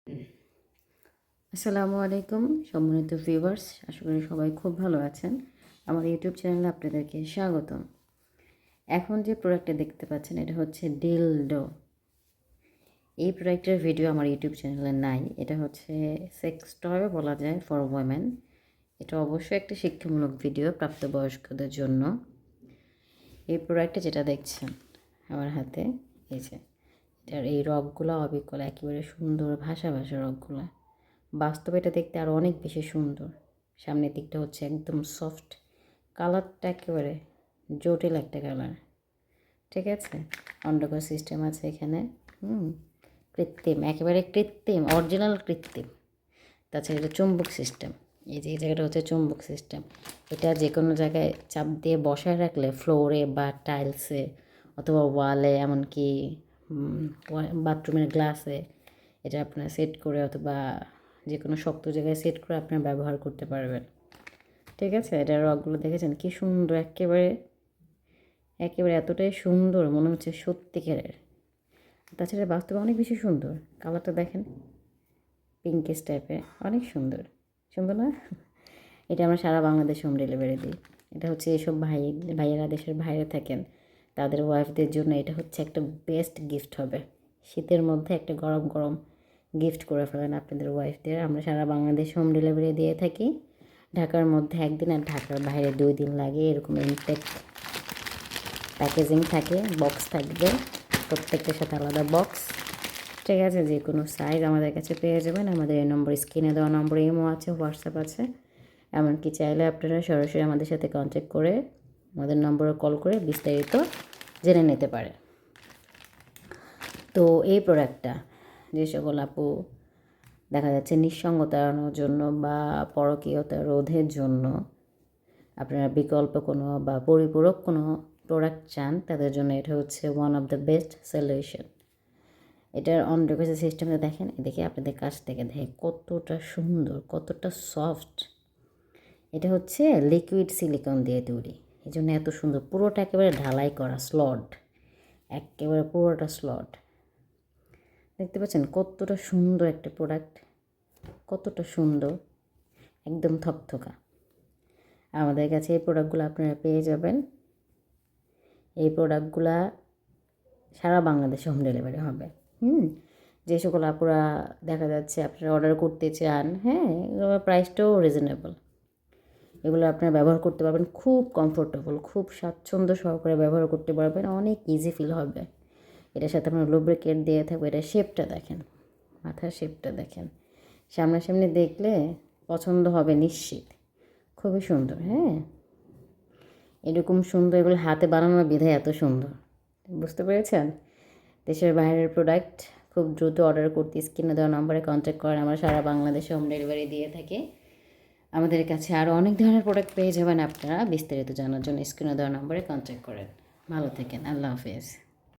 আসসালামু আলাইকুম সম্মানিত ভিউয়ার্স, আশা করি সবাই খুব ভালো আছেন। আমার ইউটিউব চ্যানেলে আপনাদেরকে স্বাগতম। এখন যে প্রোডাক্টটা দেখতে পাচ্ছেন এটা হচ্ছে ডিলডো। এই প্রোডাক্টের ভিডিও আমার ইউটিউব চ্যানেলে নাই। এটা হচ্ছে সেক্স টয় বলা যায় ফর ওয়েমেন। এটা অবশ্যই একটা শিক্ষামূলক ভিডিও প্রাপ্তবয়স্কদের জন্য। এই প্রোডাক্টটা যেটা দেখছেন আমার হাতে, এই যে এটার এই রগগুলো অবিকল একেবারে সুন্দর ভাসা ভাসা রগগুলো। বাস্তবে এটা দেখতে আরও অনেক বেশি সুন্দর। সামনের দিকটা হচ্ছে একদম সফট, কালারটা একেবারে জটিল একটা কালার। ঠিক আছে, অন্ডকোষ সিস্টেম আছে এখানে। কৃত্রিম, একেবারে কৃত্রিম, অরিজিনাল কৃত্রিম। তাছাড়া এটা চুম্বক সিস্টেম। এই যে এই জায়গাটা হচ্ছে চুম্বক সিস্টেম। এটা যে কোনো জায়গায় চাপ দিয়ে বসায় রাখলে ফ্লোরে বা টাইলসে অথবা ওয়ালে, এমনকি বাথরুমের গ্লাসে এটা আপনার সেট করে অথবা যে কোনো শক্ত জায়গায় সেট করে আপনার ব্যবহার করতে পারবেন। ঠিক আছে, এটার রগগুলো দেখেছেন কি সুন্দর, একেবারে একেবারে এতটাই সুন্দর মনে হচ্ছে সত্যিকারের। তাছাড়া বাস্তবে অনেক বেশি সুন্দর। কালারটা দেখেন, পিঙ্কিশ টাইপের, অনেক সুন্দর। সুন্দর না? এটা আমরা সারা বাংলাদেশ হোম ডেলিভারি দিই। এটা হচ্ছে এসব ভাইয়েরা দেশের বাইরে থাকেন, তাদের ওয়াইফদের জন্য এটা হচ্ছে একটা বেস্ট গিফট হবে। শীতের মধ্যে একটা গরম গরম গিফট করে ফেলেন আপনাদের ওয়াইফদের। আমরা সারা বাংলাদেশ হোম ডেলিভারি দিয়ে থাকি। ঢাকার মধ্যে একদিন আর ঢাকার বাইরে 2 দিন লাগে। এরকম ইনটেক প্যাকেজিং থাকে, বক্স থাকবে, প্রত্যেকটার সাথে আলাদা বক্স। ঠিক আছে, যে কোনো সাইজ আমাদের কাছে পেয়ে যাবেন। আমাদের এই নম্বর, স্ক্রিনে দেওয়া নম্বরে ইমো আছে, হোয়াটসঅ্যাপ আছে। এমনকি চাইলে আপনারা সরাসরি আমাদের সাথে কন্ট্যাক্ট করে আমাদের নম্বরে কল করে বিস্তারিত জেনে নিতে পারে। তো এই প্রোডাক্টটা যে সকল আপু দেখা যাচ্ছে নিঃসঙ্গতা এড়ানোর জন্য বা পরকীয়তা রোধের জন্য আপনারা বিকল্প কোনো বা পরিপূরক কোনো প্রোডাক্ট চান, তাদের জন্য এটা হচ্ছে one of the best solution. এটার অন্ডকোষ সিস্টেমটা দেখেন, এদিকে আপনাদের কাছ থেকে দেখে কতটা সুন্দর, কতটা সফট। এটা হচ্ছে লিকুইড সিলিকন দিয়ে তৈরি, এই জন্য এত সুন্দর। পুরোটা একেবারে ঢালাই করা, স্লট, একেবারে পুরোটা স্লট। দেখতে পাচ্ছেন কতটা সুন্দর একটা প্রোডাক্ট, কতটা সুন্দর, একদম থকথকা। আমাদের কাছে এই প্রোডাক্টগুলো আপনারা পেয়ে যাবেন। এই প্রোডাক্টগুলা সারা বাংলাদেশে হোম ডেলিভারি হবে। যে সকল আপুরা দেখা যাচ্ছে আপনারা অর্ডার করতে চান, হ্যাঁ, এগুলোর প্রাইসটাও রিজনেবল। এগুলো আপনারা ব্যবহার করতে পারবেন, খুব কমফোর্টেবল, খুব স্বাচ্ছন্দ্য সহকারে ব্যবহার করতে পারবেন, অনেক ইজি ফিল হবে। এটার সাথে আপনার লুব্রিকেট দিয়ে থাকবে। এটার শেপটা দেখেন, মাথার শেপটা দেখেন, সামনাসামনি দেখলে পছন্দ হবে নিশ্চিত। খুবই সুন্দর। হ্যাঁ, এরকম সুন্দর, এগুলো হাতে বানানো বিধায় এত সুন্দর, বুঝতে পেরেছেন? দেশের বাইরের প্রোডাক্ট খুব দ্রুত অর্ডার করতে স্ক্রিনে দেওয়া নম্বরে কন্ট্যাক্ট করেন। আমরা সারা বাংলাদেশে হোম ডেলিভারি দিয়ে থাকি। আমাদের কাছে আরও অনেক ধরনের প্রোডাক্ট পেয়ে যাবেন আপনারা। বিস্তারিত জানার জন্য স্ক্রিনে দেওয়া নম্বরে কন্ট্যাক্ট করেন। ভালো থাকেন, আল্লাহ হাফেজ।